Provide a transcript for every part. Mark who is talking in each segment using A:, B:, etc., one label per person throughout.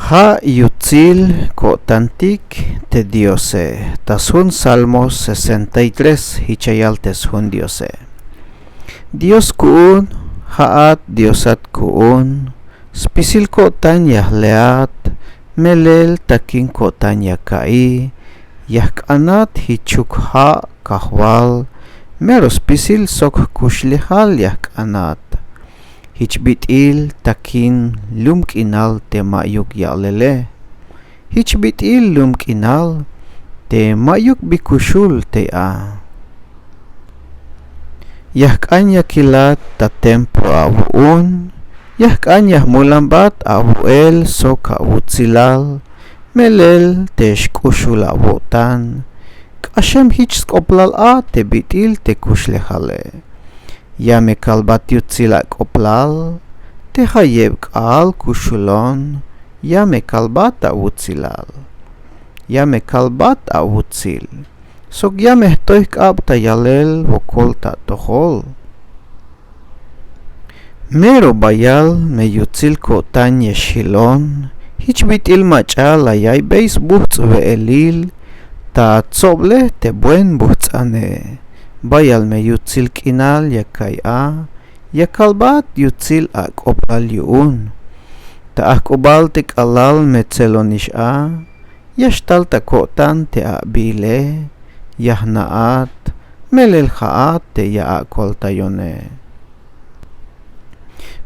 A: Ha yutzil kotantik te diose. Tasun Salmos 63 hichayaltes hun diose. Dios kuun haat diosat kuun. Spisil kotan yahleat. Melel takin kotan yakai. Yahkanat hichuk ha kahwal. Meros pisil sok kushlihal yahkanat. Hichbitil takin lumkinal te mayuk yalele. Hichbitil lumkinal te mayuk bikushul te a. Yahkan yakilat ta tempo abuun. Yahkan yahmulambat abuel sok awutsilal. Melel te shkushul awotan. Kashem hich skoplal a te bitil te kushlehale. Yame kalbat yutzila koplal, te hayeb kal kushulon, yame kalbat awutzilal. Yame kalbat awutzil. Sok yame htoik ab ta yalel vokol ta tohol. Mero bayal me yutzil kotan yeshilon, hichbit il machal ayay beis buhts ve elil, ta tsoble te buen buhts ane. Bayal me yutzil kinal yakay a, yakalbat yutzil akopal yuun. Ta akobal te kalal me tselonish a, yashtal ta kotan te abile, yahnaat, melel haat te yaakol tayone.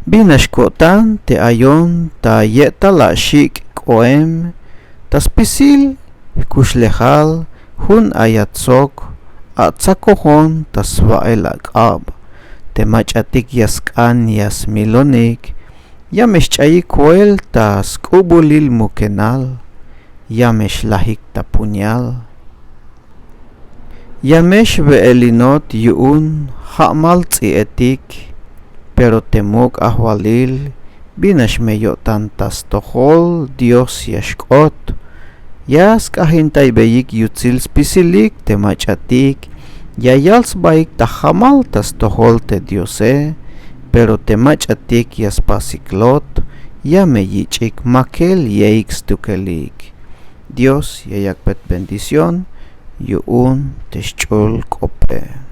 A: Binash kotan te ayon ta yeta la shik koem, ta spisil kushlehal hun ayatsok, atsakohon taswael akab, te machatik yaskan yasmilonik, yamesh chayi koel ta skubulil mukenal, yamesh lahik ta punyal. Yamesh veelinot yuun hamal tzietik, pero temuk ahwalil, binash meyotan tas tohol Dios yashkot, Yas kahintay beyik yutzil spisilik te machatik, yayals baik tahamal tas tohol te diose, pero te machatik yas pasiklot, ya meyichik makel yeik stukelik. Dios yayakpet bendición, yuun teschul kope.